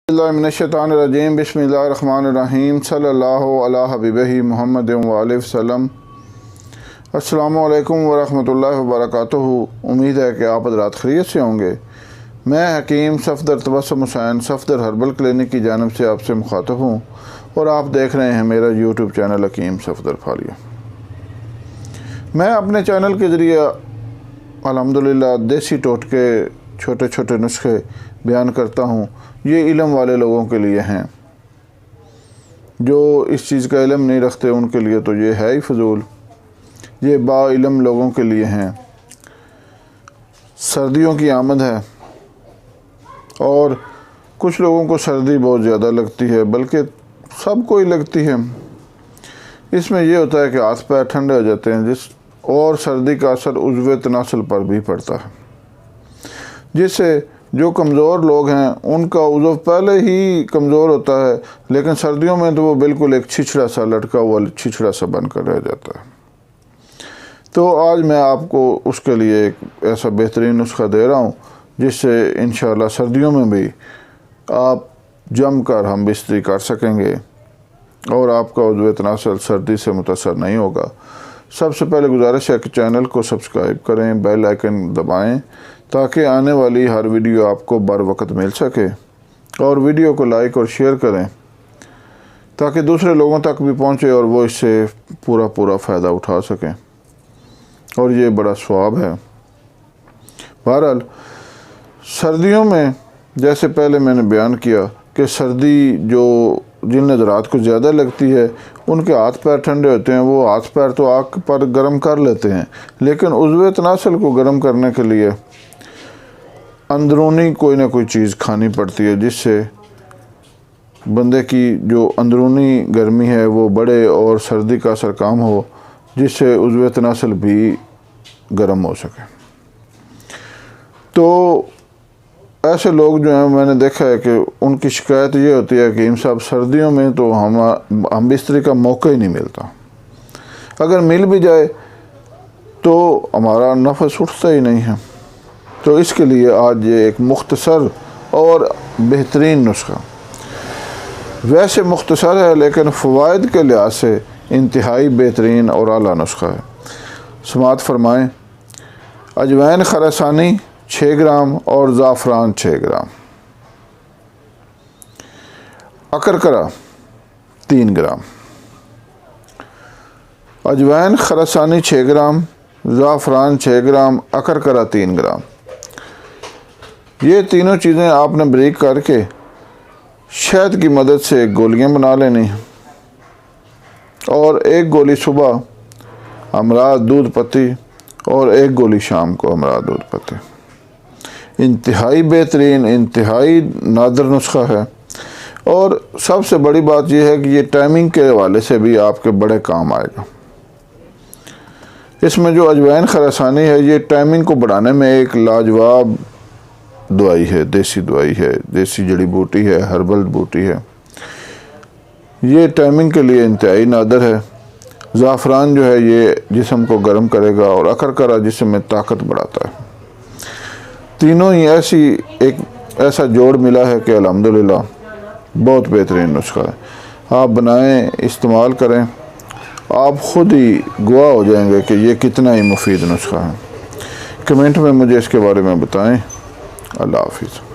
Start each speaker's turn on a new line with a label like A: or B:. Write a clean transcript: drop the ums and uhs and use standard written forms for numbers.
A: मिनश्शैतानिर्रजीम बिस्मिल्लाहिर्रहमानिर्रहीम सल्लल्लाहु अला हबीबिही मुहम्मद व आलिहि वसल्लम। अस्सलामु अलैकुम वरहमतुल्लाहि वबरकातुहू। उम्मीद है कि आप हज़रात खैरियत से होंगे। मैं हकीम सफदर तबस्सुम हुसैन सफदर हर्बल क्लिनिक की जानिब से आपसे मुखातब हूँ और आप देख रहे हैं मेरा यूट्यूब चैनल हकीम सफदर फालिया। मैं अपने चैनल के ज़रिए अल्हम्दुलिल्लाह देसी टोटके छोटे छोटे नुस्खे बयान करता हूँ। ये इल्म वाले लोगों के लिए हैं, जो इस चीज़ का इल्म नहीं रखते उनके लिए तो ये है ही फजूल। ये बाइल्म लोगों के लिए हैं। सर्दियों की आमद है और कुछ लोगों को सर्दी बहुत ज़्यादा लगती है, बल्कि सबको ही लगती है। इसमें यह होता है कि हाथ पैर ठंडे हो जाते हैं, और सर्दी का असर उज़्व तनासुल पर भी पड़ता है, जिससे जो कमज़ोर लोग हैं उनका उज़्व पहले ही कमज़ोर होता है, लेकिन सर्दियों में तो वो बिल्कुल एक छिछड़ा सा लटका हुआ छिछड़ा सा बनकर रह जाता है। तो आज मैं आपको उसके लिए एक ऐसा बेहतरीन नुस्खा दे रहा हूँ जिससे इंशाअल्लाह सर्दियों में भी आप जम कर हम बिस्तरी कर सकेंगे और आपका उज़्व तनासुल सर्दी से मुतासर नहीं होगा। सबसे पहले गुजारिश है कि चैनल को सब्सक्राइब करें, बेल आइकन दबाएं ताकि आने वाली हर वीडियो आपको बर वक्त मिल सके, और वीडियो को लाइक और शेयर करें ताकि दूसरे लोगों तक भी पहुंचे और वो इससे पूरा फ़ायदा उठा सकें, और ये बड़ा सवाब है। बहरहाल सर्दियों में जैसे पहले मैंने बयान किया कि सर्दी जो जिन हज़रात को ज़्यादा लगती है उनके हाथ पैर ठंडे होते हैं, वो हाथ पैर तो आग पर गर्म कर लेते हैं, लेकिन उज़्व तनासुल को गर्म करने के लिए अंदरूनी कोई ना कोई चीज़ खानी पड़ती है, जिससे बंदे की जो अंदरूनी गर्मी है वो बढ़े और सर्दी का असर कम हो, जिससे उज़्व तनासुल भी गर्म हो सके। तो ऐसे लोग जो हैं मैंने देखा है कि उनकी शिकायत ये होती है कि साहब सर्दियों में तो हम बिस्तरी का मौका ही नहीं मिलता, अगर मिल भी जाए तो हमारा नफस उठता ही नहीं है। तो इसके लिए आज ये एक मुख्तसर और बेहतरीन नुस्खा, वैसे मुख्तसर है लेकिन फ़वाइद के लिहाज से इंतहाई बेहतरीन और आला नुस्खा है। समाअत फरमाएँ। अजवाइन खरसानी 6 ग्राम और ज़ाफ़रान 6 ग्राम, अकरकरा 3 ग्राम। अजवाइन खरसानी 6 ग्राम, ज़ाफ़रान 6 ग्राम, अकरकरा 3 ग्राम। ये तीनों चीज़ें आपने बारीक करके शहद की मदद से गोलियां बना लेनी हैं, और एक गोली सुबह अमराद दूध पत्ती और एक गोली शाम को अमराद दूध पत्ती। इंतहाई बेहतरीन, इंतहाई नादर नुस्खा है, और सबसे बड़ी बात यह है कि ये टाइमिंग के हवाले से भी आपके बड़े काम आएगा। इसमें जो अजवाइन खरसानी है ये टाइमिंग को बढ़ाने में एक लाजवाब दवाई है, देसी दवाई है, देसी जड़ी बूटी है, हर्बल बूटी है। ये टाइमिंग के लिए इंतहाई नादर है। ज़ाफ़रान जो है ये जिस्म को गर्म करेगा, और अकरकरा जिस्म में ताकत बढ़ाता है। तीनों ही ऐसा जोड़ मिला है कि अल्हम्दुलिल्लाह बहुत बेहतरीन नुस्खा है। आप बनाएं, इस्तेमाल करें, आप ख़ुद ही गवाह हो जाएंगे कि ये कितना ही मुफीद नुस्खा है। कमेंट में मुझे इसके बारे में बताएं। अल्लाह हाफ़िज़।